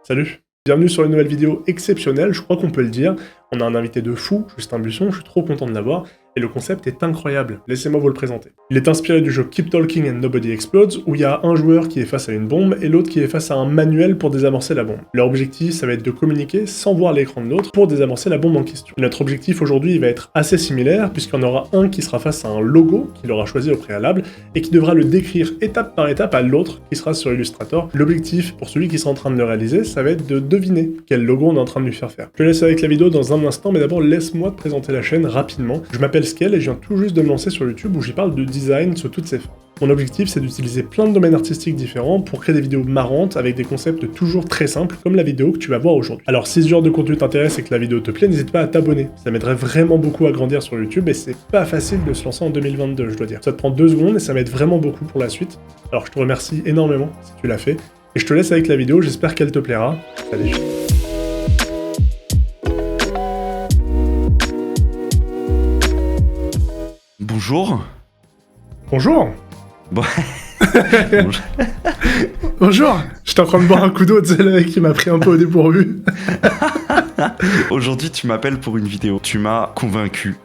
Salut, bienvenue sur une nouvelle vidéo exceptionnelle, je crois qu'on peut le dire. On a un invité de fou, Justin Buisson, je suis trop content de l'avoir, et le concept est incroyable, laissez-moi vous le présenter. Il est inspiré du jeu Keep Talking and Nobody Explodes, où il y a un joueur qui est face à une bombe et l'autre qui est face à un manuel pour désamorcer la bombe. Leur objectif, ça va être de communiquer sans voir l'écran de l'autre pour désamorcer la bombe en question. Et notre objectif aujourd'hui, il va être assez similaire, puisqu'il y en aura un qui sera face à un logo qu'il aura choisi au préalable, et qui devra le décrire étape par étape à l'autre qui sera sur Illustrator. L'objectif pour celui qui sera en train de le réaliser, ça va être de deviner quel logo on est en train de lui faire faire. Je te laisse avec la vidéo dans un instant, mais d'abord laisse-moi te présenter la chaîne rapidement. Je m'appelle Skel et je viens tout juste de me lancer sur YouTube où j'y parle de design sous toutes ses formes. Mon objectif, c'est d'utiliser plein de domaines artistiques différents pour créer des vidéos marrantes avec des concepts toujours très simples comme la vidéo que tu vas voir aujourd'hui. Alors si ce genre de contenu t'intéresse et que la vidéo te plaît, n'hésite pas à t'abonner. Ça m'aiderait vraiment beaucoup à grandir sur YouTube et c'est pas facile de se lancer en 2022, je dois dire. Ça te prend 2 secondes et ça m'aide vraiment beaucoup pour la suite. Alors je te remercie énormément si tu l'as fait. Et je te laisse avec la vidéo, j'espère qu'elle te plaira. Salut. Bonjour. Bonjour. Bon. Bonjour. Bonjour. J'étais en train de boire un coup d'eau, tu sais, le mec qui m'a pris un peu au dépourvu. Aujourd'hui, tu m'appelles pour une vidéo. Tu m'as convaincu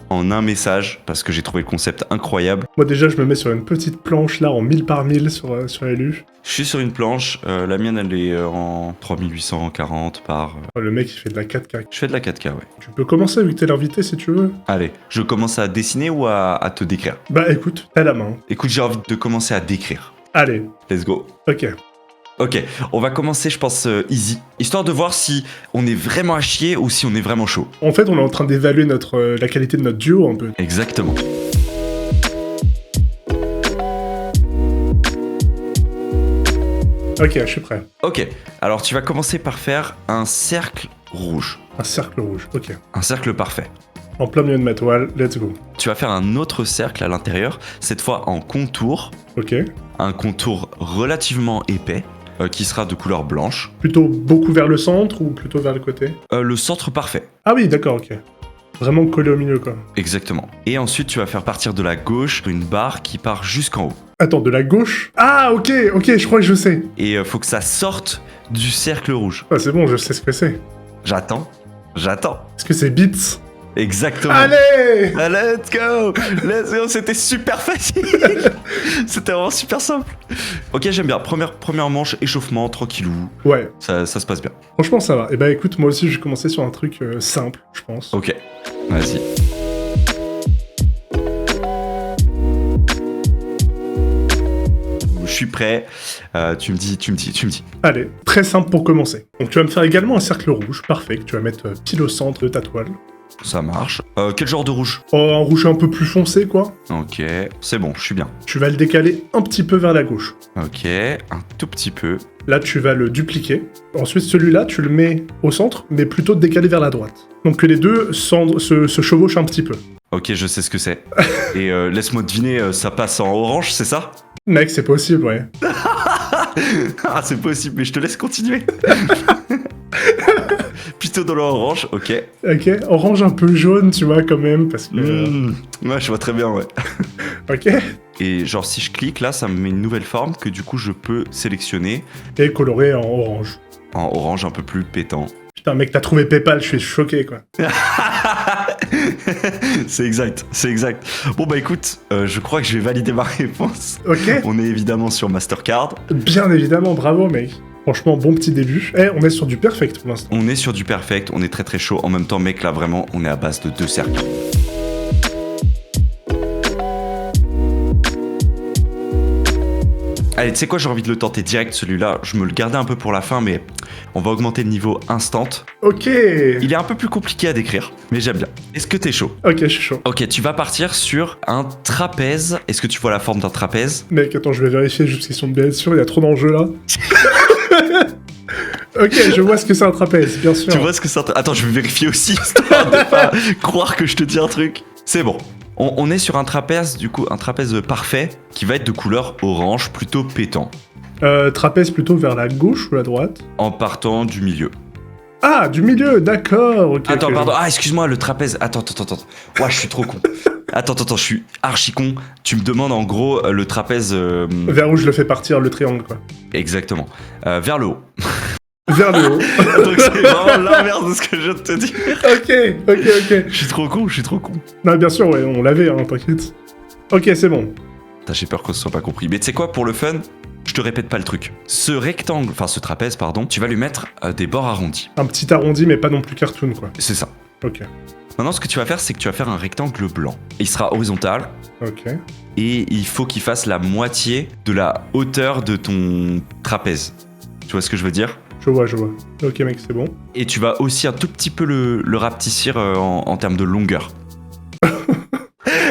en un message parce que j'ai trouvé le concept incroyable. Moi déjà, je me mets sur une petite planche là en 1000 par 1000 sur Elu. Je suis sur une planche, la mienne elle est en 3840 par... Oh, le mec il fait de la 4K. Je fais de la 4K, ouais. Tu peux commencer vu que t'es l'invité si tu veux. Allez, je commence à dessiner ou à te décrire? Bah écoute, t'as la main. Écoute, j'ai envie de commencer à décrire. Allez. Let's go. Ok. Ok, on va commencer, je pense, easy. Histoire de voir si on est vraiment à chier ou si on est vraiment chaud. En fait, on est en train d'évaluer la qualité de notre duo un peu. Exactement. Ok, je suis prêt. Ok, alors tu vas commencer par faire un cercle rouge. Un cercle rouge, ok. Un cercle parfait. En plein milieu de ma toile, let's go. Tu vas faire un autre cercle à l'intérieur, cette fois en contour. Ok. Un contour relativement épais, qui sera de couleur blanche. Plutôt beaucoup vers le centre ou plutôt vers le côté? Le centre parfait. Ah oui, d'accord, ok. Vraiment collé au milieu, quoi. Exactement. Et ensuite, tu vas faire partir de la gauche une barre qui part jusqu'en haut. Attends, de la gauche? Ah, ok, je crois que je sais. Et faut que ça sorte du cercle rouge. Ah, c'est bon, je sais ce que c'est. J'attends. Est-ce que c'est Beats? Exactement. Allez! Ah, let's go! Let's go! C'était super facile! C'était vraiment super simple. Ok, j'aime bien. Première manche, échauffement, tranquillou. Ouais. Ça se passe bien. Franchement, ça va. Et bah écoute, moi aussi, je vais commencer sur un truc simple, je pense. Ok, vas-y. Je suis prêt. Tu me dis. Allez, très simple pour commencer. Donc tu vas me faire également un cercle rouge, parfait, que tu vas mettre pile au centre de ta toile. Ça marche. Quel genre de rouge? Oh, un rouge un peu plus foncé, quoi. Ok, c'est bon, je suis bien. Tu vas le décaler un petit peu vers la gauche. Ok, un tout petit peu. Là, tu vas le dupliquer. Ensuite, celui-là, tu le mets au centre, mais plutôt décalé vers la droite. Donc que les deux se chevauchent un petit peu. Ok, je sais ce que c'est. Et laisse-moi deviner, ça passe en orange, c'est ça? Mec, c'est possible, ouais. Ah, c'est possible, mais je te laisse continuer. Plutôt dans l'orange, ok. Ok, orange un peu jaune, tu vois, quand même, parce que... Ouais, je vois très bien, ouais. Ok. Et genre, si je clique, là, ça me met une nouvelle forme que du coup, je peux sélectionner. Et coloré en orange. En orange un peu plus pétant. Putain, mec, t'as trouvé PayPal, je suis choqué, quoi. C'est exact. Bon, bah écoute, je crois que je vais valider ma réponse. Ok. On est évidemment sur Mastercard. Bien évidemment, bravo, mec. Franchement, bon petit début. Eh, on est sur du perfect pour l'instant. On est sur du perfect, on est très très chaud. En même temps, mec, là, vraiment, on est à base de 2 cercles. Allez, tu sais quoi, j'ai envie de le tenter direct, celui-là. Je me le gardais un peu pour la fin, mais on va augmenter le niveau instant. Ok. Il est un peu plus compliqué à décrire, mais j'aime bien. Est-ce que t'es chaud? Ok, je suis chaud. Ok, tu vas partir sur un trapèze. Est-ce que tu vois la forme d'un trapèze? Mec, attends, je vais vérifier juste qu'ils sont bien sûrs, il y a trop d'enjeux là. Ok, je vois ce que c'est un trapèze, bien sûr. Tu vois ce que c'est un trapèze? Attends, je vais vérifier aussi, histoire de pas croire que je te dis un truc. C'est bon. On est sur un trapèze, du coup, un trapèze parfait, qui va être de couleur orange, plutôt pétant. Trapèze plutôt vers la gauche ou la droite? En partant du milieu. Ah, du milieu, d'accord. Ok. Attends, ok. pardon. Ah, excuse-moi, le trapèze. Attends. Ouais, je suis trop con. Attends, je suis archi con. Tu me demandes en gros le trapèze. Vers où je le fais partir, le triangle, quoi. Exactement. Vers le haut. vers le haut. Donc c'est vraiment l'inverse de ce que je viens de te dire. Ok. Je suis trop con. Non, bien sûr, ouais, on l'avait, hein, t'inquiète. Ok, c'est bon. Putain, j'ai peur qu'on se soit pas compris. Mais tu sais quoi, pour le fun, je te répète pas le truc. Ce rectangle, enfin ce trapèze, pardon, tu vas lui mettre des bords arrondis. Un petit arrondi, mais pas non plus cartoon, quoi. C'est ça. Ok. Maintenant, ce que tu vas faire, c'est que tu vas faire un rectangle blanc. Il sera horizontal Ok. et il faut qu'il fasse la moitié de la hauteur de ton trapèze. Tu vois ce que je veux dire? Je vois. Ok, mec, c'est bon. Et tu vas aussi un tout petit peu le rapetissir en termes de longueur.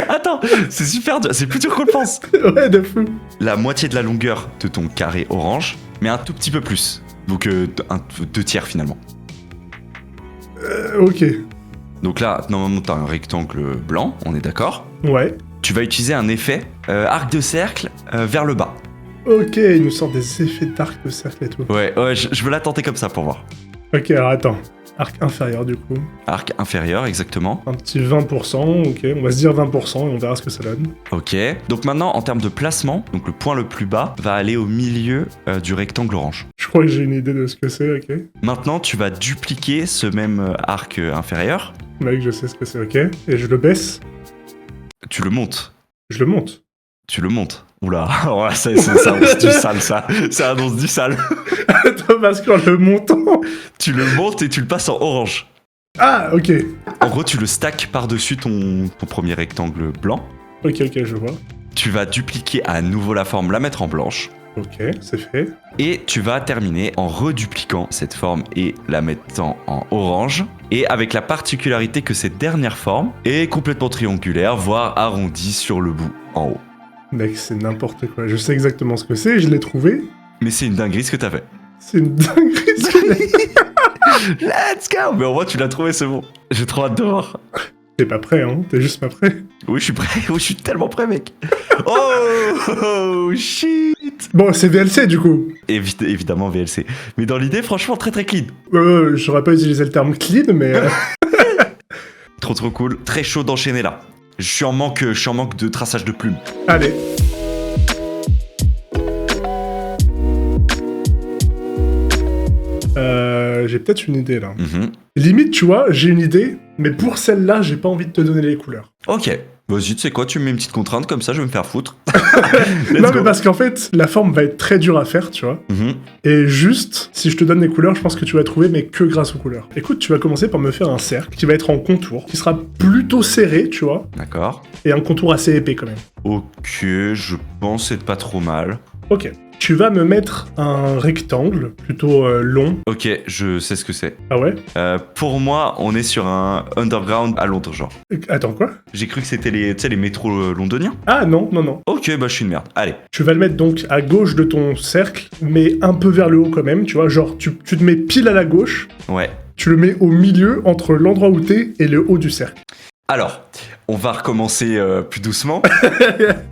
Attends, c'est super dur, c'est plus dur qu'on le pense. Ouais, de fou. La moitié de la longueur de ton carré orange, mais un tout petit peu plus. Donc 2/3 finalement. Ok. Donc là, normalement, t'as un rectangle blanc, on est d'accord. Ouais. Tu vas utiliser un effet arc de cercle vers le bas. Ok, il nous sort des effets d'arc de cercle et tout. Ouais, je veux la tenter comme ça pour voir. Ok, alors attends. Arc inférieur, du coup. Arc inférieur, exactement. Un petit 20%, ok. On va se dire 20% et on verra ce que ça donne. Ok. Donc maintenant, en termes de placement, donc le point le plus bas va aller au milieu du rectangle orange. Je crois que j'ai une idée de ce que c'est, ok. Maintenant, tu vas dupliquer ce même arc inférieur. Mec, je sais ce que c'est, ok. Et je le baisse. Tu le montes. Je le monte. Tu le montes. Oula, ouais, ça annonce du sale, ça. Ça annonce du sale. Attends, parce qu'en le montant... Tu le montes et tu le passes en orange. Ah, ok. En gros, tu le stacks par-dessus ton premier rectangle blanc. Ok, je vois. Tu vas dupliquer à nouveau la forme, la mettre en blanche. Ok, c'est fait. Et tu vas terminer en redupliquant cette forme et la mettant en orange. Et avec la particularité que cette dernière forme est complètement triangulaire, voire arrondie sur le bout, en haut. Mec, c'est n'importe quoi. Je sais exactement ce que c'est, je l'ai trouvé. Mais c'est une dinguerie ce que t'as fait. C'est une dinguerie ce que j'ai. Let's go! Mais au moins tu l'as trouvé, c'est bon. J'ai trop hâte de voir. T'es pas prêt, hein? T'es juste pas prêt. Oui, je suis prêt. Oui, je suis tellement prêt, mec. Oh, shit! Bon, c'est VLC du coup. Évidemment VLC. Mais dans l'idée, franchement, très très clean. J'aurais pas utilisé le terme clean, mais... Trop cool. Très chaud d'enchaîner là. Je suis en manque de traçage de plumes. Allez. J'ai peut-être une idée là. Limite, tu vois, j'ai une idée, mais pour celle-là, j'ai pas envie de te donner les couleurs. Ok. Vas-y, tu sais quoi, tu me mets une petite contrainte comme ça, je vais me faire foutre. Non, mais parce qu'en fait, la forme va être très dure à faire, tu vois. Et juste, si je te donne les couleurs, je pense que tu vas trouver, mais que grâce aux couleurs. Écoute, tu vas commencer par me faire un cercle qui va être en contour, qui sera plutôt serré, tu vois. D'accord. Et un contour assez épais quand même. Ok, je pense être pas trop mal. Ok. Tu vas me mettre un rectangle plutôt long. Ok, je sais ce que c'est. Ah ouais? Pour moi, on est sur un underground à Londres, genre. Attends, quoi? J'ai cru que c'était les métros londoniens. Ah non. Ok, bah je suis une merde. Allez. Tu vas le mettre donc à gauche de ton cercle, mais un peu vers le haut quand même, tu vois. Genre, tu te mets pile à la gauche. Ouais. Tu le mets au milieu entre l'endroit où t'es et le haut du cercle. Alors, on va recommencer plus doucement.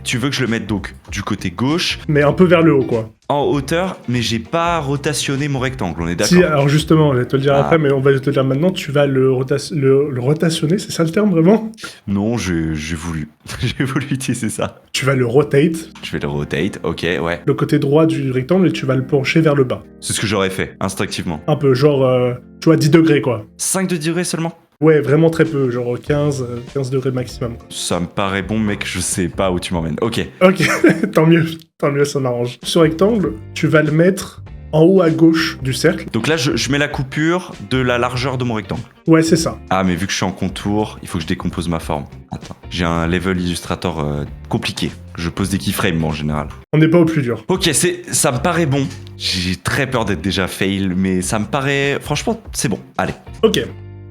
Tu veux que je le mette donc du côté gauche, mais un peu vers le haut, quoi. En hauteur, mais j'ai pas rotationné mon rectangle, on est d'accord? Si, alors justement, je vais te le dire après, mais on va te le dire maintenant, tu vas le rotationner, c'est ça le terme vraiment? Non, j'ai voulu. J'ai voulu utiliser ça. Tu vas le rotate. Je vais le rotate, ok, ouais. Le côté droit du rectangle et tu vas le pencher vers le bas. C'est ce que j'aurais fait, instinctivement. Un peu, genre, tu vois, 10 degrés, quoi. 5 degrés seulement? Ouais, vraiment très peu, genre 15 degrés maximum. Quoi. Ça me paraît bon, mec, je sais pas où tu m'emmènes. Ok. Ok, tant mieux, ça m'arrange. Ce rectangle, tu vas le mettre en haut à gauche du cercle. Donc là, je mets la coupure de la largeur de mon rectangle. Ouais, c'est ça. Ah, mais vu que je suis en contour, il faut que je décompose ma forme. Attends, j'ai un level Illustrator compliqué. Je pose des keyframes en général. On n'est pas au plus dur. Ok, ça me paraît bon. J'ai très peur d'être déjà fail, mais ça me paraît... Franchement, c'est bon. Allez. Ok.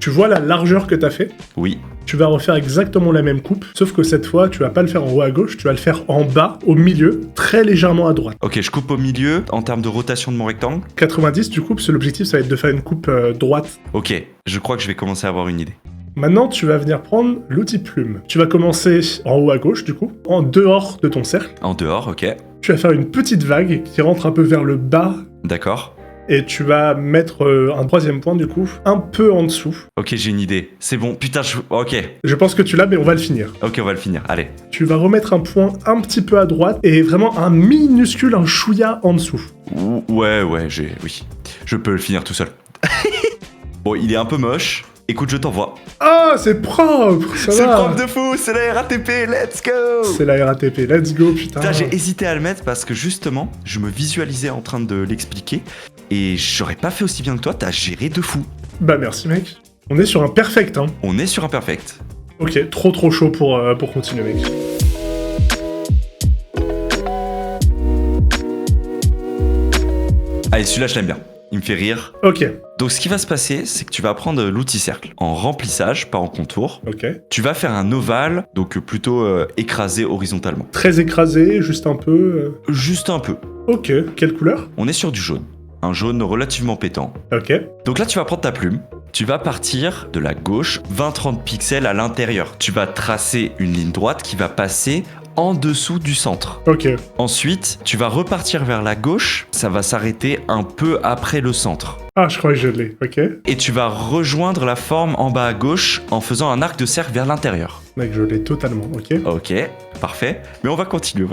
Tu vois la largeur que t'as fait? Oui. Tu vas refaire exactement la même coupe, sauf que cette fois, tu vas pas le faire en haut à gauche, tu vas le faire en bas, au milieu, très légèrement à droite. Ok, je coupe au milieu, en termes de rotation de mon rectangle. 90, tu coupes, l'objectif, ça va être de faire une coupe droite. Ok, je crois que je vais commencer à avoir une idée. Maintenant, tu vas venir prendre l'outil plume. Tu vas commencer en haut à gauche, du coup, en dehors de ton cercle. En dehors, ok. Tu vas faire une petite vague qui rentre un peu vers le bas. D'accord. et tu vas mettre un troisième point, du coup, un peu en dessous. Ok, j'ai une idée. C'est bon, putain, ok. Je pense que tu l'as, mais on va le finir. Ok, on va le finir, allez. Tu vas remettre un point un petit peu à droite, et vraiment un minuscule, un chouïa en dessous. Ouais, oui. Je peux le finir tout seul. Bon, il est un peu moche. Écoute, je t'envoie. Ah, c'est propre, ça C'est va. propre de fou, c'est la RATP, let's go. C'est la RATP, let's go, putain. Putain, j'ai hésité à le mettre parce que justement, je me visualisais en train de l'expliquer et j'aurais pas fait aussi bien que toi, t'as géré de fou. Bah merci mec. On est sur un perfect, hein. On est sur un perfect. Ok, trop chaud pour continuer mec. Allez, celui-là, je l'aime bien. Il me fait rire. Ok, Donc, ce qui va se passer, c'est que tu vas prendre l'outil cercle en remplissage, pas en contour. ok. Tu vas faire un ovale, donc plutôt écrasé horizontalement. Très écrasé, juste un peu. Juste un peu. Ok, quelle couleur? On est sur du jaune. Un jaune relativement pétant. Ok, Donc là, tu vas prendre ta plume. Tu vas partir de la gauche, 20-30 pixels à l'intérieur. Tu vas tracer une ligne droite qui va passer en dessous du centre. ok, Ensuite, tu vas repartir vers la gauche. Ça va s'arrêter un peu après le centre. ah je crois que je l'ai, ok. Et tu vas rejoindre la forme en bas à gauche en faisant un arc de cercle vers l'intérieur. Mec, je l'ai totalement, ok. Ok, parfait. Mais on va continuer.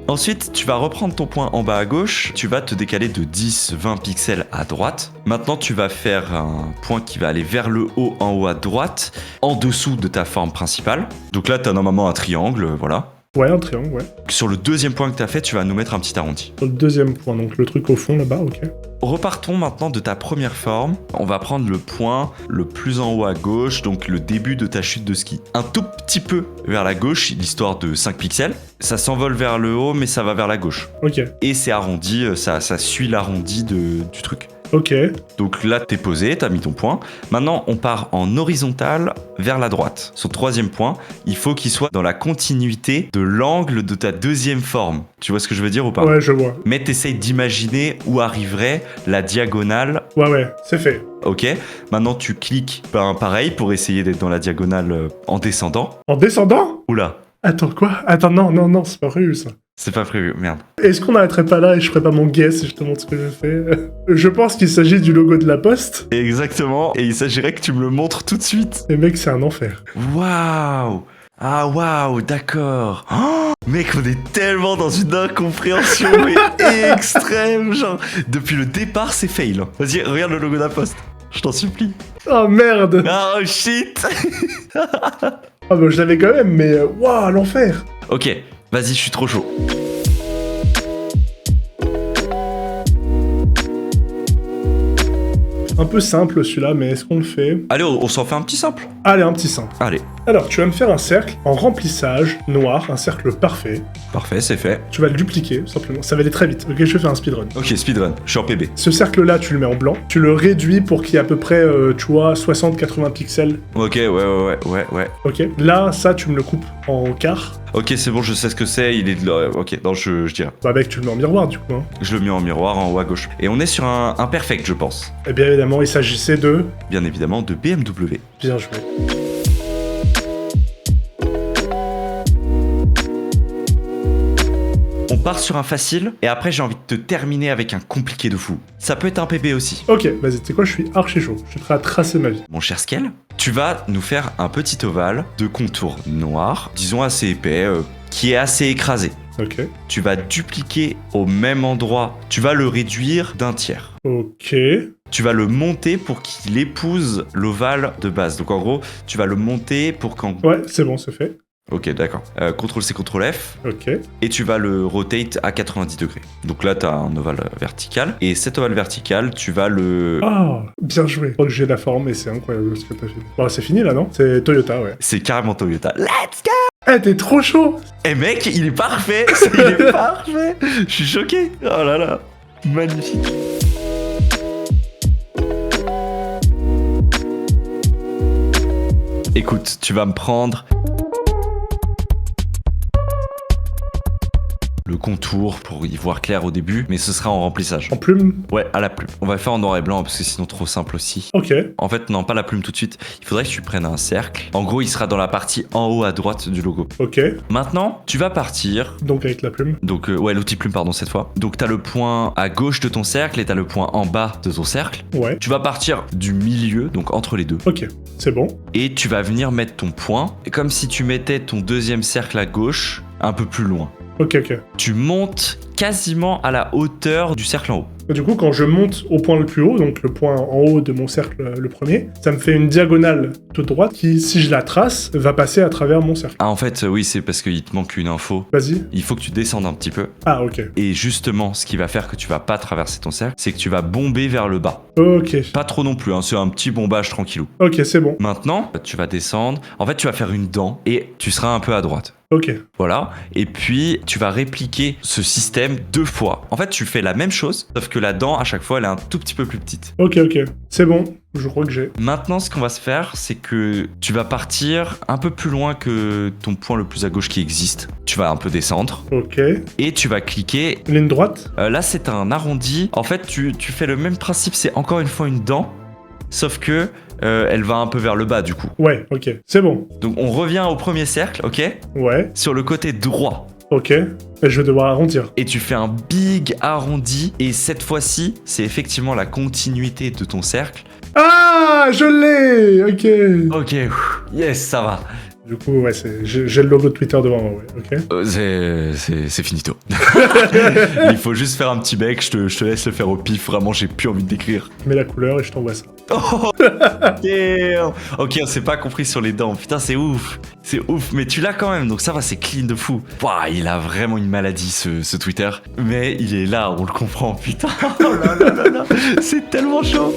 Ensuite, tu vas reprendre ton point en bas à gauche. Tu vas te décaler de 10-20 pixels à droite. Maintenant, tu vas faire un point qui va aller vers le haut, en haut à droite, en dessous de ta forme principale. Donc là, tu as normalement un triangle, voilà. Ouais, un triangle, ouais. Sur le deuxième point que tu as fait, tu vas nous mettre un petit arrondi. Sur le deuxième point, donc le truc au fond là-bas, ok. Repartons maintenant de ta première forme. On va prendre le point le plus en haut à gauche, donc le début de ta chute de ski. Un tout petit peu vers la gauche, l'histoire de 5 pixels. Ça s'envole vers le haut, mais ça va vers la gauche. Ok, Et c'est arrondi, ça suit l'arrondi du truc. ok, Donc là, t'es posé, t'as mis ton point. Maintenant, on part en horizontal vers la droite. Son troisième point, il faut qu'il soit dans la continuité de l'angle de ta deuxième forme. Tu vois ce que je veux dire ou pas? ouais, je vois. Mais t'essayes d'imaginer où arriverait la diagonale. Ouais, c'est fait. Ok, maintenant tu cliques pareil pour essayer d'être dans la diagonale en descendant. En descendant? Oula, Attends, quoi? Attends, non, c'est pas prévu ça. c'est pas prévu, merde. Est-ce qu'on n'arrêterait pas là et je ferais pas mon guess et je te montre ce que je fais? Je pense qu'il s'agit du logo de la Poste. Exactement, et il s'agirait que tu me le montres tout de suite. Et mec, c'est un enfer. Waouh! Ah waouh, d'accord. Oh, mec, on est tellement dans une incompréhension mais extrême, genre. Depuis le départ, c'est fail. Vas-y, regarde le logo de la Poste. Je t'en supplie. Oh merde! Oh shit. Ah bah je l'avais quand même, mais waouh, l'enfer! Ok, vas-y, je suis trop chaud. Un peu simple celui-là, mais est-ce qu'on le fait? Allez, on s'en fait un petit simple. Allez, un petit simple. Allez, Alors, tu vas me faire un cercle en remplissage noir, un cercle parfait. parfait, c'est fait. Tu vas le dupliquer, simplement. Ça va aller très vite. Ok, je vais faire un speedrun. Ok, speedrun, je suis en PB. Ce cercle-là, tu le mets en blanc. Tu le réduis pour qu'il y ait à peu près, tu vois, 60-80 pixels. Ok, ouais. Ok. Là, ça, tu me le coupes en quart. Ok, c'est bon, je sais ce que c'est, il est de là. Ok, non, je dirais. Bah, mec, tu le mets en miroir, du coup. Hein. Je le mets en miroir en haut à gauche. Et on est sur un perfect, je pense. Et bien évidemment, il s'agissait de... Bien évidemment, de BMW. Bien joué. On part sur un facile, et après j'ai envie de te terminer avec un compliqué de fou. Ça peut être un PB aussi. Ok, vas-y, tu sais quoi, je suis archi chaud. Je suis prêt à tracer ma vie. Mon cher Skel, tu vas nous faire un petit ovale de contour noir, disons assez épais, qui est assez écrasé. Ok. Tu vas dupliquer au même endroit, tu vas le réduire d'un tiers. Ok. Tu vas le monter pour qu'il épouse l'ovale de base. Donc en gros, tu vas le monter pour qu'en... Ouais, c'est bon, c'est fait. Ok, d'accord. CTRL-C, CTRL-F. Ok. Et tu vas le rotate à 90 degrés. Donc là, tu as un ovale vertical. Et cet ovale vertical, tu vas le... Ah, bien joué. Je crois que j'ai la forme et c'est incroyable ce que t'as fait. Bon, c'est fini là, non? C'est Toyota, ouais. C'est carrément Toyota. Let's go! Eh, t'es trop chaud! Eh mec, il est parfait! Il est parfait! Je suis choqué! Oh là là! Magnifique! Écoute, tu vas me prendre... le contour pour y voir clair au début, mais ce sera en remplissage. En plume? Ouais, à la plume. On va le faire en noir et blanc parce que sinon trop simple aussi. Ok. En fait, non, pas la plume tout de suite. Il faudrait que tu prennes un cercle. En gros, il sera dans la partie en haut à droite du logo. Ok. Maintenant, tu vas partir. Donc avec la plume. Donc, ouais, l'outil plume, pardon, cette fois. Donc, t'as le point à gauche de ton cercle et t'as le point en bas de ton cercle. Ouais. Tu vas partir du milieu, donc entre les deux. Ok. C'est bon. Et tu vas venir mettre ton point, comme si tu mettais ton deuxième cercle à gauche, un peu plus loin. Ok, ok. Tu montes quasiment à la hauteur du cercle en haut. Et du coup, quand je monte au point le plus haut, donc le point en haut de mon cercle le premier, ça me fait une diagonale toute droite qui, si je la trace, va passer à travers mon cercle. Ah, en fait, oui, c'est parce qu'il te manque une info. Vas-y. Il faut que tu descendes un petit peu. Ah, ok. Et justement, ce qui va faire que tu vas pas traverser ton cercle, c'est que tu vas bomber vers le bas. Ok. Pas trop non plus, hein, c'est un petit bombage tranquillou. Ok, c'est bon. Maintenant, tu vas descendre. En fait, tu vas faire une dent et tu seras un peu à droite. Ok. Voilà. Et puis, tu vas répliquer ce système 2 fois. En fait, tu fais la même chose, sauf que la dent, à chaque fois, elle est un tout petit peu plus petite. Ok, ok. C'est bon. Je crois que j'ai. Maintenant, ce qu'on va se faire, c'est que tu vas partir un peu plus loin que ton point le plus à gauche qui existe. Tu vas un peu descendre. Ok. Et tu vas cliquer. Ligne droite? Là, c'est un arrondi. En fait, tu fais le même principe, c'est encore une fois une dent, sauf que elle va un peu vers le bas du coup. Ouais, ok. C'est bon. Donc on revient au premier cercle, ok? Ouais. Sur le côté droit. Ok. Et je vais devoir arrondir. Et tu fais un big arrondi. Et cette fois-ci, c'est effectivement la continuité de ton cercle. Ah, je l'ai. Ok. Ok, yes, ça va. Du coup, ouais, j'ai le logo de Twitter devant moi, ouais. Ok. C'est finito. Il faut juste faire un petit bec, je te laisse le faire au pif. Vraiment, j'ai plus envie de décrire. Je mets la couleur et je t'envoie ça. Oh, damn. Ok, on s'est pas compris sur les dents. Putain, c'est ouf. C'est ouf. Mais tu l'as quand même, donc ça va, c'est clean de fou. Ouah, il a vraiment une maladie, ce Twitter. Mais il est là, on le comprend. Putain, oh là là là là. C'est tellement chaud.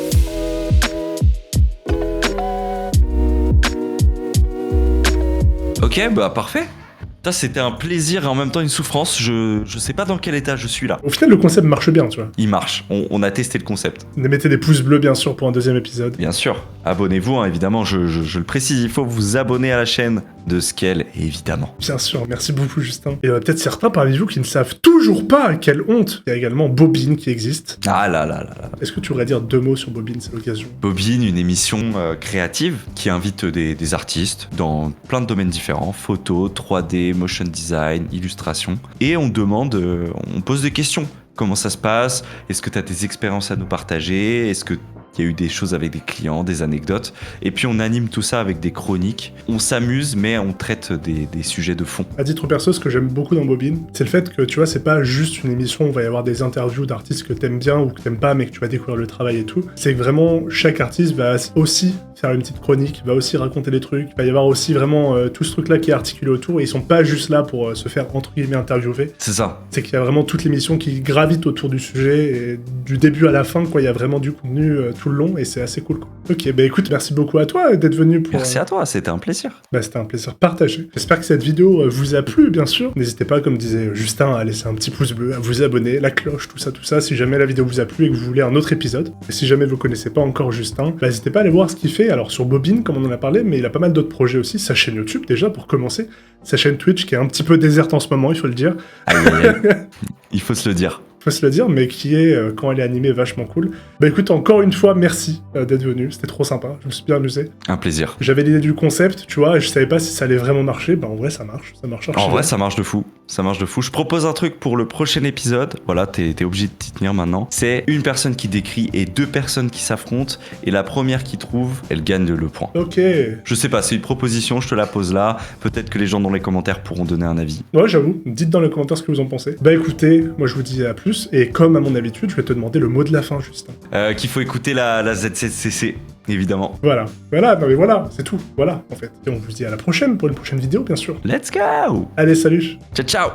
Ok, bah parfait. Ça, c'était un plaisir et en même temps une souffrance. Je sais pas dans quel état je suis là. Au final, le concept marche bien, tu vois. Il marche. On a testé le concept. Mettez des pouces bleus, bien sûr, pour un deuxième épisode. Bien sûr. Abonnez-vous, hein, évidemment. Je le précise. Il faut vous abonner à la chaîne de Scale, évidemment. Bien sûr, merci beaucoup, Justin. Et peut-être certains parmi vous qui ne savent toujours pas, quelle honte. Il y a également Bobine qui existe. Ah là là là là. Est-ce que tu voudrais dire 2 mots sur Bobine, c'est l'occasion? Bobine, une émission créative qui invite des artistes dans plein de domaines différents. Photo, 3D, motion design, illustration. Et on demande, on pose des questions. Comment ça se passe? Est-ce que tu as des expériences à nous partager? Est-ce que il y a eu des choses avec des clients, des anecdotes. Et puis on anime tout ça avec des chroniques. On s'amuse, mais on traite des sujets de fond. À titre perso, ce que j'aime beaucoup dans Bobine, c'est le fait que, tu vois, c'est pas juste une émission où il va y avoir des interviews d'artistes que t'aimes bien ou que t'aimes pas, mais que tu vas découvrir le travail et tout. C'est que vraiment, chaque artiste va aussi faire une petite chronique, va aussi raconter des trucs. Il va y avoir aussi vraiment tout ce truc-là qui est articulé autour. Et ils sont pas juste là pour se faire, entre guillemets, interviewer. C'est ça. C'est qu'il y a vraiment toute l'émission qui gravite autour du sujet, et du début à la fin, quoi. Il y a vraiment du contenu tout le long, et c'est assez cool, quoi. Ok, bah écoute, merci beaucoup à toi d'être venu pour... Merci à toi, c'était un plaisir. Bah c'était un plaisir partagé. J'espère que cette vidéo vous a plu, bien sûr. N'hésitez pas, comme disait Justin, à laisser un petit pouce bleu, à vous abonner, la cloche, tout ça, si jamais la vidéo vous a plu et que vous voulez un autre épisode. Et si jamais vous connaissez pas encore Justin, bah n'hésitez pas à aller voir ce qu'il fait. Alors sur Bobine, comme on en a parlé, mais il a pas mal d'autres projets aussi. Sa chaîne YouTube, déjà, pour commencer. Sa chaîne Twitch, qui est un petit peu déserte en ce moment, il faut le dire. Aïe, aïe, aïe. Il faut se le dire. Faut se le dire, mais qui est, quand elle est animée, vachement cool. Bah écoute, encore une fois, merci d'être venu, c'était trop sympa, je me suis bien amusé. Un plaisir. J'avais l'idée du concept, tu vois, et je savais pas si ça allait vraiment marcher, bah en vrai ça marche En vrai ça marche de fou, Je propose un truc pour le prochain épisode, voilà, t'es obligé de t'y tenir maintenant. C'est une personne qui décrit et 2 personnes qui s'affrontent, et la première qui trouve, elle gagne le point. Ok. Je sais pas, c'est une proposition, je te la pose là, peut-être que les gens dans les commentaires pourront donner un avis. Ouais, j'avoue, dites dans les commentaires ce que vous en pensez. Bah écoutez, moi je vous dis à plus. Et comme à mon habitude, je vais te demander le mot de la fin, Justin. Qu'il faut écouter la ZZCC, évidemment. Voilà, non mais voilà, c'est tout, voilà, en fait. Et on vous dit à la prochaine, pour une prochaine vidéo, bien sûr. Let's go! Allez, salut! Ciao, ciao!